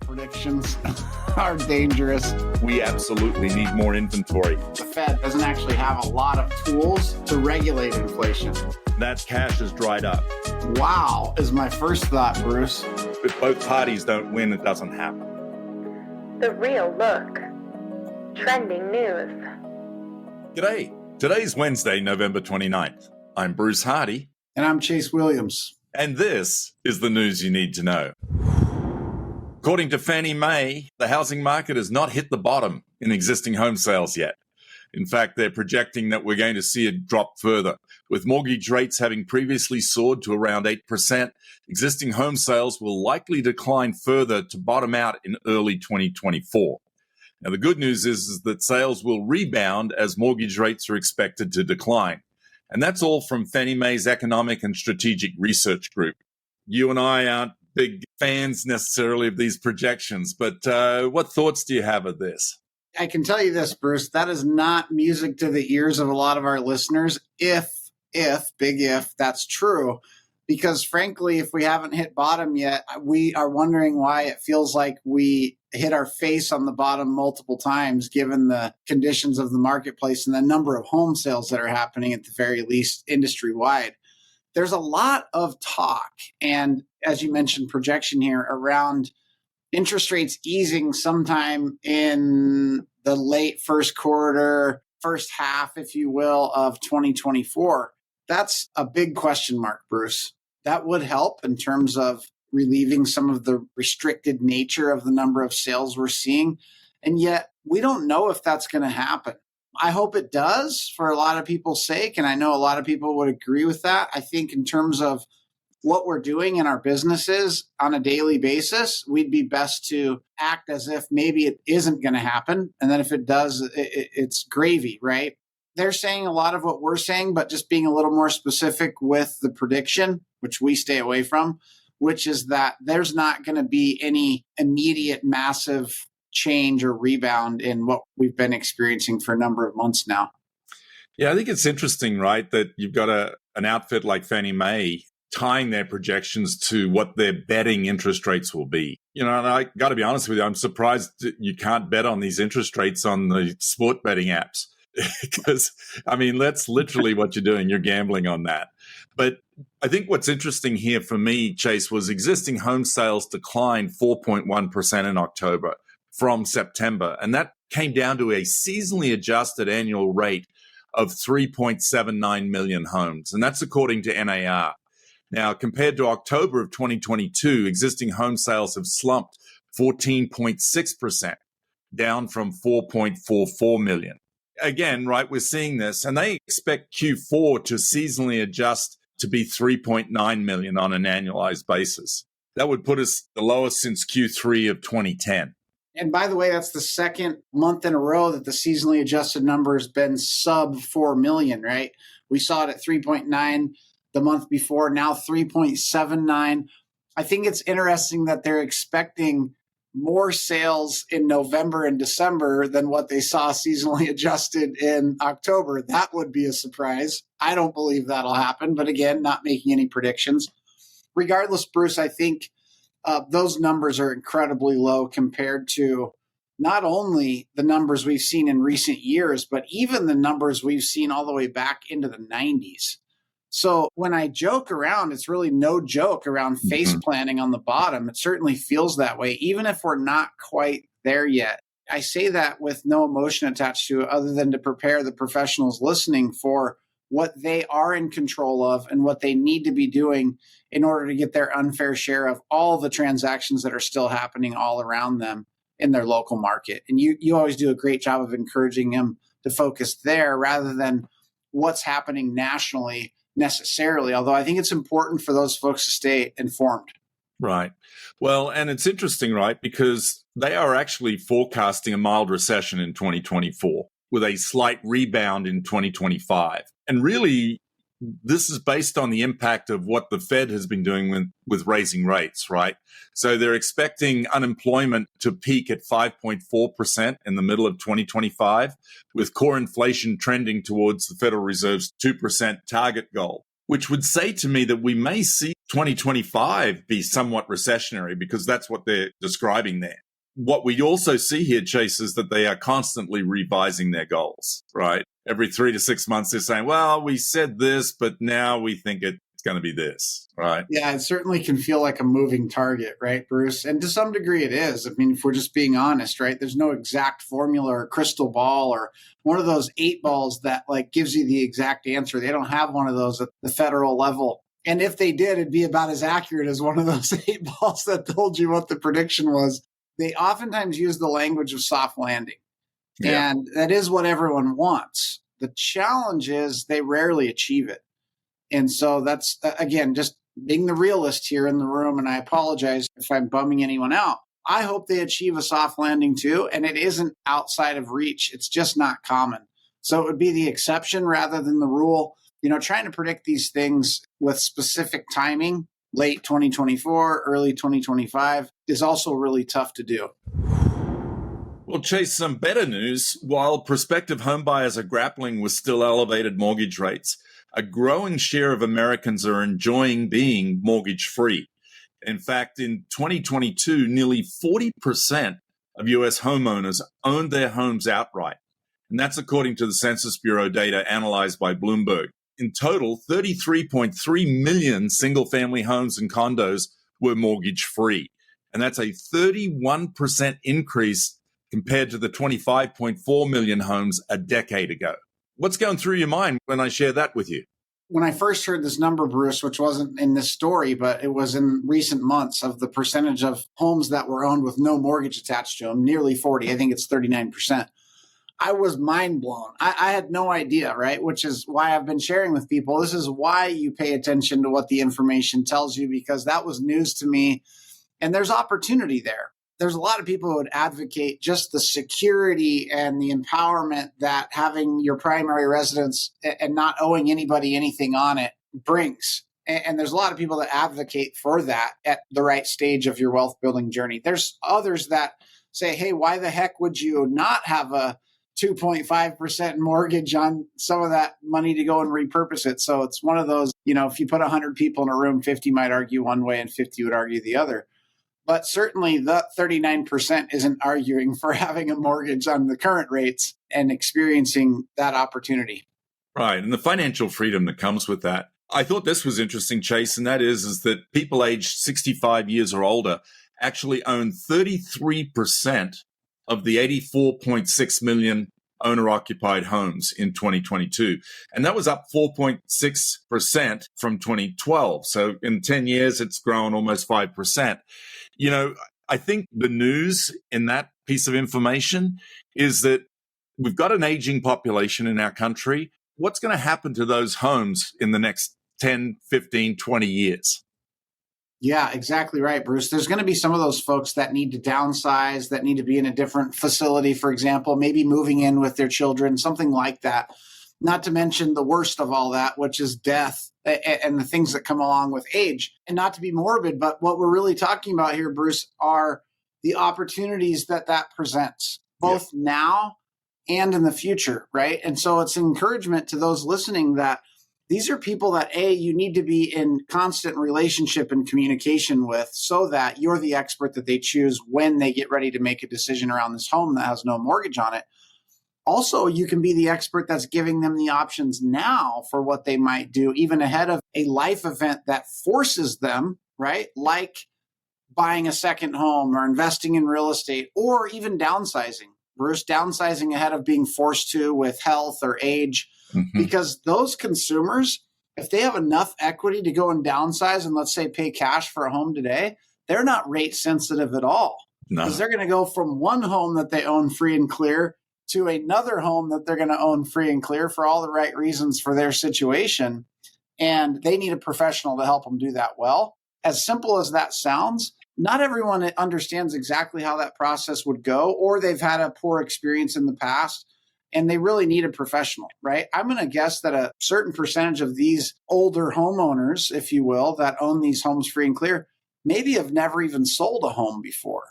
Predictions are dangerous. We absolutely need more inventory. The Fed doesn't actually have a lot of tools to regulate inflation. That cash has dried up. Wow, is my first thought, Bruce. If both parties don't win, it doesn't happen. The Real Look. Trending news. G'day. Today's Wednesday, November 29th. I'm Bruce Hardy. And I'm Chase Williams. And this is the news you need to know. According to Fannie Mae, the housing market has not hit the bottom in existing home sales yet. In fact, they're projecting that we're going to see it drop further. With mortgage rates having previously soared to around 8%, existing home sales will likely decline further to bottom out in early 2024. Now, the good news is that sales will rebound as mortgage rates are expected to decline. And that's all from Fannie Mae's Economic and Strategic Research Group. You and I aren't big fans necessarily of these projections, but what thoughts do you have of this? I can tell you this, Bruce, that is not music to the ears of a lot of our listeners, if, big if, that's true. Because frankly, if we haven't hit bottom yet, we are wondering why it feels like we hit our face on the bottom multiple times, given the conditions of the marketplace and the number of home sales that are happening at the very least industry-wide. There's a lot of talk, and as you mentioned, projection here around interest rates easing sometime in the late first quarter, first half, if you will, of 2024. That's a big question mark, Bruce. That would help in terms of relieving some of the restricted nature of the number of sales we're seeing. And yet we don't know if that's going to happen. I hope it does for a lot of people's sake. And I know a lot of people would agree with that. I think in terms of what we're doing in our businesses on a daily basis, we'd be best to act as if maybe it isn't going to happen. And then if it does, it's gravy, right? They're saying a lot of what we're saying, but just being a little more specific with the prediction, which we stay away from, which is that there's not going to be any immediate massive change or rebound in what we've been experiencing for a number of months now. Yeah, I think it's interesting, right, that you've got an outfit like Fannie Mae tying their projections to what they're betting interest rates will be. You know, and I got to be honest with you, I'm surprised that you can't bet on these interest rates on the sport betting apps. Because, I mean, that's literally what you're doing. You're gambling on that. But I think what's interesting here for me, Chase, was existing home sales declined 4.1% in October from September. And that came down to a seasonally adjusted annual rate of 3.79 million homes. And that's according to NAR. Now, compared to October of 2022, existing home sales have slumped 14.6%, down from 4.44 million. Again, right, we're seeing this, and they expect Q4 to seasonally adjust to be 3.9 million on an annualized basis. That would put us the lowest since Q3 of 2010. And by the way, that's the second month in a row that the seasonally adjusted number has been sub 4 million, right? We saw it at 3.9 the month before, now 3.79. I think it's interesting that they're expecting more sales in November and December than what they saw seasonally adjusted in October. That would be a surprise. I don't believe that'll happen, but again, not making any predictions. Regardless, Bruce, I think those numbers are incredibly low compared to not only the numbers we've seen in recent years, but even the numbers we've seen all the way back into the 90s. So when I joke around, it's really no joke around face planting on the bottom. It certainly feels that way, even if we're not quite there yet. I say that with no emotion attached to it other than to prepare the professionals listening for what they are in control of and what they need to be doing in order to get their unfair share of all the transactions that are still happening all around them in their local market. And you always do a great job of encouraging them to focus there rather than what's happening nationally necessarily, although I think it's important for those folks to stay informed. Right. Well, and it's interesting, right, because they are actually forecasting a mild recession in 2024 with a slight rebound in 2025. And really, this is based on the impact of what the Fed has been doing with raising rates, right? So they're expecting unemployment to peak at 5.4% in the middle of 2025, with core inflation trending towards the Federal Reserve's 2% target goal. which would say to me that we may see 2025 be somewhat recessionary because that's what they're describing there. What we also see here, Chase, is that they are constantly revising their goals, right? Every 3 to 6 months, they're saying, well, we said this, but now we think it's going to be this, right? Yeah, it certainly can feel like a moving target, right, Bruce? And to some degree it is. I mean, if we're just being honest, right? There's no exact formula or crystal ball or one of those 8 balls that like gives you the exact answer. They don't have one of those at the federal level. And if they did, it'd be about as accurate as one of those 8 balls that told you what the prediction was. They oftentimes use the language of soft landing. Yeah. And that is what everyone wants. The challenge is they rarely achieve it. And so that's, again, just being the realist here in the room. And I apologize if I'm bumming anyone out. I hope they achieve a soft landing too. And it isn't outside of reach. It's just not common. So it would be the exception rather than the rule. You know, trying to predict these things with specific timing, late 2024, early 2025, is also really tough to do. Well, Chase, some better news. While prospective homebuyers are grappling with still elevated mortgage rates, a growing share of Americans are enjoying being mortgage-free. In fact, in 2022, nearly 40% of U.S. homeowners owned their homes outright. And that's according to the Census Bureau data analyzed by Bloomberg. In total, 33.3 million single-family homes and condos were mortgage-free. And that's a 31% increase compared to the 25.4 million homes a decade ago. What's going through your mind when I share that with you? When I first heard this number, Bruce, which wasn't in this story, but it was in recent months, of the percentage of homes that were owned with no mortgage attached to them, nearly 40, I think it's 39%. I was mind blown. I had no idea, right? Which is why I've been sharing with people. This is why you pay attention to what the information tells you, because that was news to me. And there's opportunity there. There's a lot of people who would advocate just the security and the empowerment that having your primary residence and not owing anybody anything on it brings. And there's a lot of people that advocate for that at the right stage of your wealth building journey. There's others that say, hey, why the heck would you not have a 2.5% mortgage on some of that money to go and repurpose it? So it's one of those, you know, if you put 100 people in a room, 50 might argue one way and 50 would argue the other. But certainly the 39% isn't arguing for having a mortgage on the current rates and experiencing that opportunity. Right. And the financial freedom that comes with that. I thought this was interesting, Chase, and that is that people aged 65 years or older actually own 33% of the 84.6 million owner-occupied homes in 2022. And that was up 4.6% from 2012. So in 10 years, it's grown almost 5%. You know, I think the news in that piece of information is that we've got an aging population in our country. What's going to happen to those homes in the next 10, 15, 20 years? Yeah, exactly right, Bruce. There's going to be some of those folks that need to downsize, that need to be in a different facility, for example, maybe moving in with their children, something like that. Not to mention the worst of all that, which is death and the things that come along with age. And not to be morbid, but what we're really talking about here, Bruce, are the opportunities that presents, both now and in the future, right? And so it's encouragement to those listening that these are people that, A, you need to be in constant relationship and communication with so that you're the expert that they choose when they get ready to make a decision around this home that has no mortgage on it. Also, you can be the expert that's giving them the options now for what they might do, even ahead of a life event that forces them, right? Like buying a second home or investing in real estate or even downsizing. Bruce, downsizing ahead of being forced to with health or age. Because those consumers, if they have enough equity to go and downsize and let's say pay cash for a home today, they're not rate sensitive at all. Because they're going to go from one home that they own free and clear to another home that they're going to own free and clear for all the right reasons for their situation. And they need a professional to help them do that well. As simple as that sounds, not everyone understands exactly how that process would go, or they've had a poor experience in the past. And they really need a professional, right? I'm going to guess that a certain percentage of these older homeowners, if you will, that own these homes free and clear, maybe have never even sold a home before.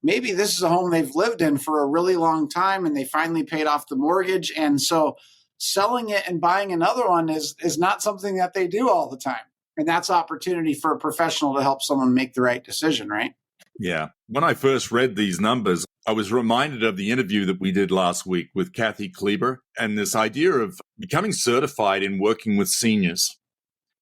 Maybe this is a home they've lived in for a really long time and they finally paid off the mortgage. And so selling it and buying another one is not something that they do all the time. And that's opportunity for a professional to help someone make the right decision, right? Yeah. When I first read these numbers, I was reminded of the interview that we did last week with Kathy Kleber and this idea of becoming certified in working with seniors,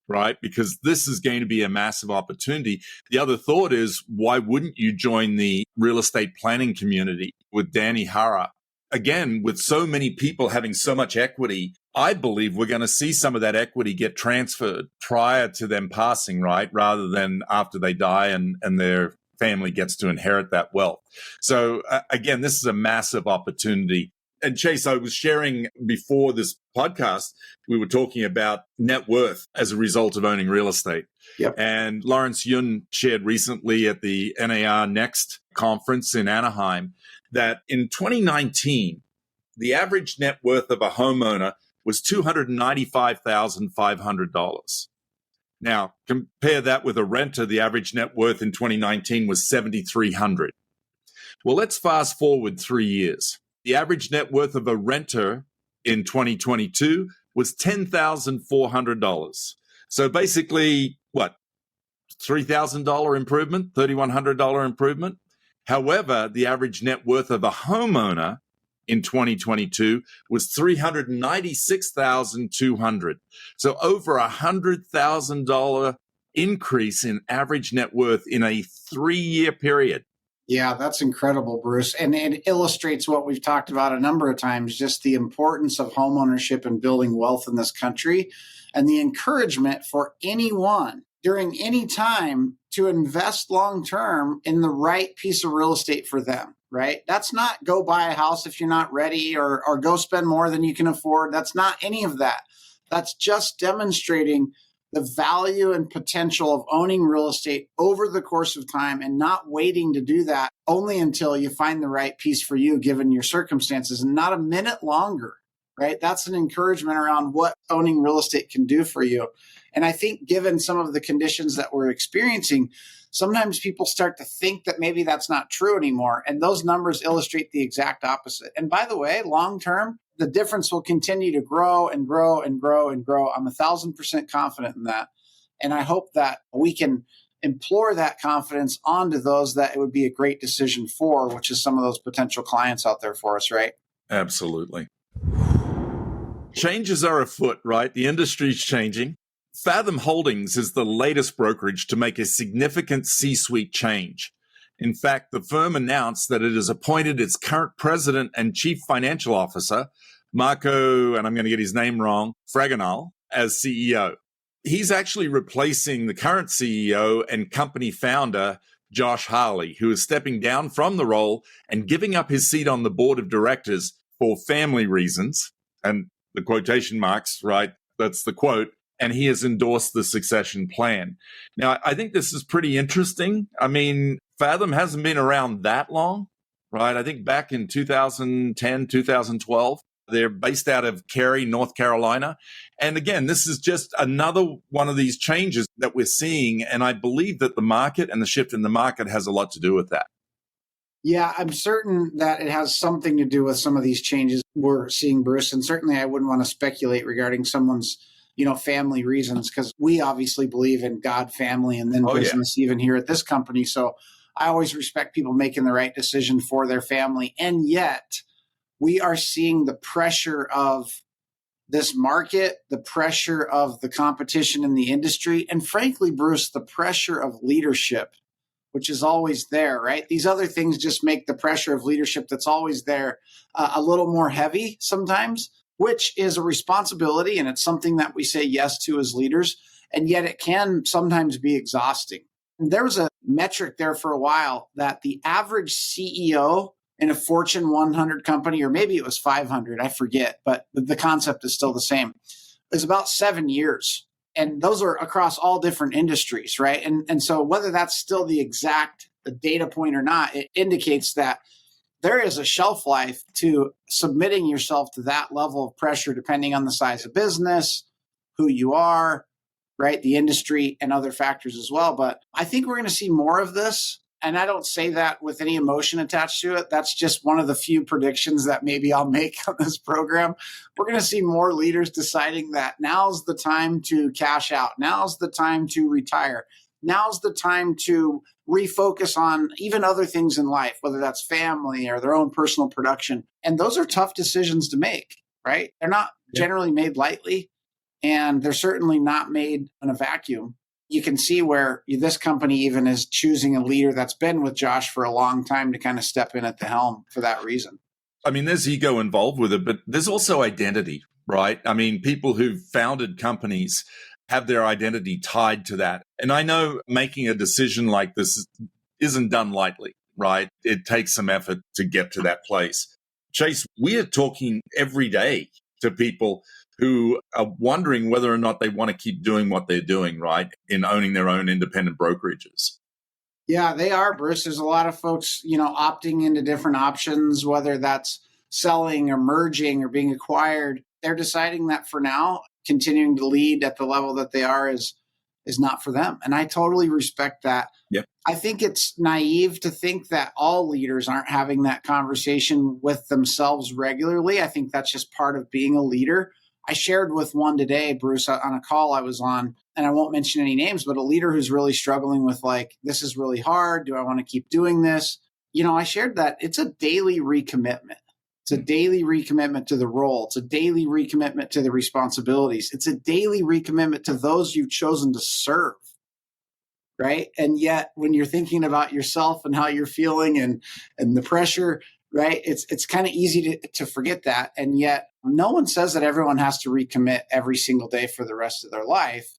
right? Because this is going to be a massive opportunity. The other thought is, why wouldn't you join the real estate planning community with Danny Hara? Again, with so many people having so much equity, I believe we're going to see some of that equity get transferred prior to them passing, right? Rather than after they die and their family gets to inherit that wealth. So again, this is a massive opportunity. And Chase, I was sharing before this podcast, we were talking about net worth as a result of owning real estate. Yep. And Lawrence Yun shared recently at the NAR Next conference in Anaheim that in 2019, the average net worth of a homeowner was $295,500. Now, compare that with a renter. The average net worth in 2019 was $7,300. Well, let's fast forward 3 years. The average net worth of a renter in 2022 was $10,400. So basically, what, $3,000 improvement, $3,100 improvement? However, the average net worth of a homeowner in 2022 was $396,200. So over $100,000 increase in average net worth in a 3-year period. Yeah, that's incredible, Bruce. And it illustrates what we've talked about a number of times, just the importance of homeownership and building wealth in this country, and the encouragement for anyone during any time to invest long-term in the right piece of real estate for them, right? That's not go buy a house if you're not ready or go spend more than you can afford. That's not any of that. That's just demonstrating the value and potential of owning real estate over the course of time and not waiting to do that only until you find the right piece for you, given your circumstances, and not a minute longer, right? That's an encouragement around what owning real estate can do for you. And I think given some of the conditions that we're experiencing, sometimes people start to think that maybe that's not true anymore. And those numbers illustrate the exact opposite. And by the way, long term, the difference will continue to grow and grow and grow and grow. I'm 1,000% confident in that. And I hope that we can implore that confidence onto those that it would be a great decision for, which is some of those potential clients out there for us, right? Absolutely. Changes are afoot, right? The industry's changing. Fathom Holdings is the latest brokerage to make a significant C-suite change. In fact, the firm announced that it has appointed its current president and chief financial officer, Marco, and I'm going to get his name wrong, Fragonal, as CEO. He's actually replacing the current CEO and company founder, Josh Harley, who is stepping down from the role and giving up his seat on the board of directors for family reasons. And the quotation marks, right? That's the quote. And he has endorsed the succession plan. Now, I think this is pretty interesting. I mean, Fathom hasn't been around that long, right? I think back in 2010, 2012, they're based out of Cary, North Carolina. And again, this is just another one of these changes that we're seeing. And I believe that the market and the shift in the market has a lot to do with that. Yeah, I'm certain that it has something to do with some of these changes we're seeing, Bruce. And certainly I wouldn't want to speculate regarding someone's family reasons, because we obviously believe in God, family, and then business, even here at this company. So I always respect people making the right decision for their family. And yet we are seeing the pressure of this market, the pressure of the competition in the industry, and frankly, Bruce, the pressure of leadership, which is always there, right? These other things just make the pressure of leadership that's always there a little more heavy sometimes, which is a responsibility, and it's something that we say yes to as leaders, and yet it can sometimes be exhausting. And there was a metric there for a while that the average CEO in a Fortune 100 company, or maybe it was 500, I forget, but the concept is still the same, is about 7 years. And those are across all different industries, right? And so whether that's still the exact data point or not, it indicates that there is a shelf life to submitting yourself to that level of pressure, depending on the size of business, who you are, right? The industry and other factors as well. But I think we're going to see more of this. And I don't say that with any emotion attached to it. That's just one of the few predictions that maybe I'll make on this program. We're going to see more leaders deciding that now's the time to cash out. Now's the time to retire. Now's the time to refocus on even other things in life, whether that's family or their own personal production. And those are tough decisions to make, right? They're not generally made lightly, and they're certainly not made in a vacuum. You can see where this company even is choosing a leader that's been with Josh for a long time to kind of step in at the helm for that reason. I mean, there's ego involved with it, but there's also identity, right? I mean, people who've founded companies have their identity tied to that. And I know making a decision like this isn't done lightly, right? It takes some effort to get to that place. Chase, we are talking every day to people who are wondering whether or not they want to keep doing what they're doing, right, in owning their own independent brokerages. Yeah, they are, Bruce. There's a lot of folks, opting into different options, whether that's selling or merging or being acquired. They're deciding that for now, continuing to lead at the level that they are is not for them. And I totally respect that. Yep. I think it's naive to think that all leaders aren't having that conversation with themselves regularly. I think that's just part of being a leader. I shared with one today, Bruce, on a call I was on, and I won't mention any names, but a leader who's really struggling with this is really hard. Do I want to keep doing this? I shared that it's a daily recommitment. It's a daily recommitment to the role. It's a daily recommitment to the responsibilities. It's a daily recommitment to those you've chosen to serve, right? And yet when you're thinking about yourself and how you're feeling and the pressure, right, it's kind of easy to forget that. And yet no one says that everyone has to recommit every single day for the rest of their life.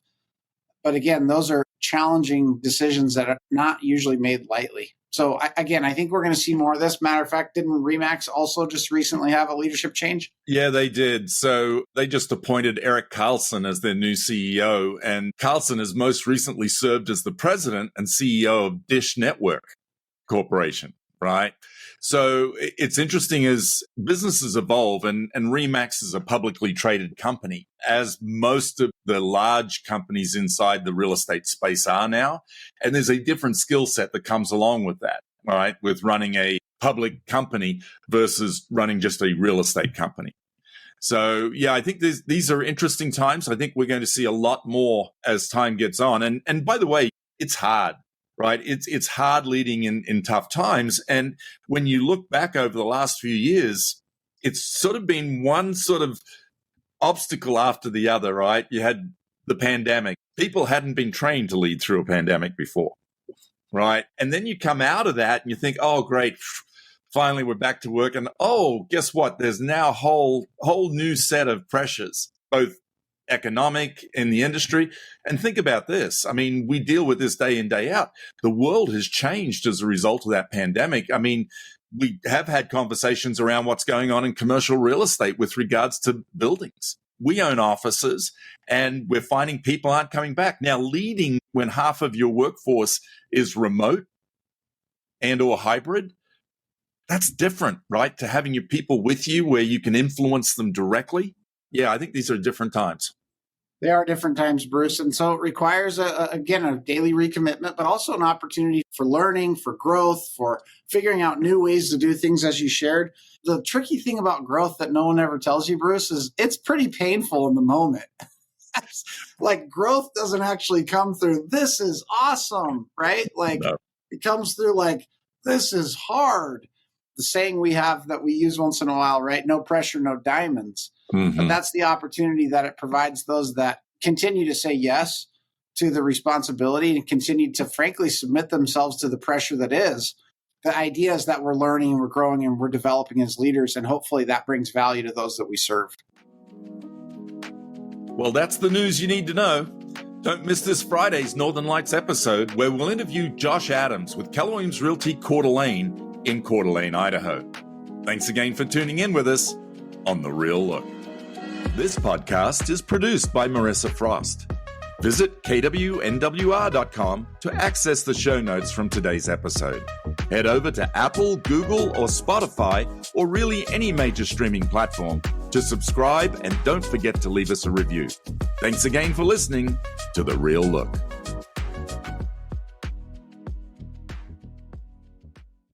But again, those are challenging decisions that are not usually made lightly. So I think we're going to see more of this. Matter of fact, didn't RE/MAX also just recently have a leadership change? Yeah, they did. So they just appointed Eric Carlson as their new CEO. And Carlson has most recently served as the president and CEO of Dish Network Corporation, right? So it's interesting as businesses evolve, and RE/MAX is a publicly traded company, as most of the large companies inside the real estate space are now. And there's a different skill set that comes along with that, all right, with running a public company versus running just a real estate company. So, yeah, I think these are interesting times. I think we're going to see a lot more as time gets on. And by the way, it's hard. Right. It's hard leading in tough times. And when you look back over the last few years, it's sort of been one sort of obstacle after the other, right? You had the pandemic. People hadn't been trained to lead through a pandemic before, right? And then you come out of that and you think, oh, great, finally we're back to work. And oh, guess what? There's now a whole new set of pressures, both economic in the industry. And think about this. I mean, we deal with this day in, day out. The world has changed as a result of that pandemic. I mean, we have had conversations around what's going on in commercial real estate with regards to buildings. We own offices and we're finding people aren't coming back. Now, leading when half of your workforce is remote and or hybrid, that's different, right? To having your people with you where you can influence them directly. Yeah, I think these are different times. They are different times, Bruce. And so it requires, a daily recommitment, but also an opportunity for learning, for growth, for figuring out new ways to do things as you shared. The tricky thing about growth that no one ever tells you, Bruce, is it's pretty painful in the moment. Growth doesn't actually come through, this is awesome, right? No. It comes through this is hard. The saying we have that we use once in a while, right? No pressure, no diamonds. Mm-hmm. But that's the opportunity that it provides those that continue to say yes to the responsibility and continue to, frankly, submit themselves to the pressure that is. The idea is that we're learning, we're growing, and we're developing as leaders, and hopefully that brings value to those that we serve. Well, that's the news you need to know. Don't miss this Friday's Northern Lights episode, where we'll interview Josh Adams with Keller Williams Realty Coeur d'Alene in Coeur d'Alene, Idaho. Thanks again for tuning in with us on The Real Look. This podcast is produced by Marissa Frost. Visit KWNWR.com to access the show notes from today's episode. Head over to Apple, Google, or Spotify, or really any major streaming platform to subscribe, and don't forget to leave us a review. Thanks again for listening to The Real Look.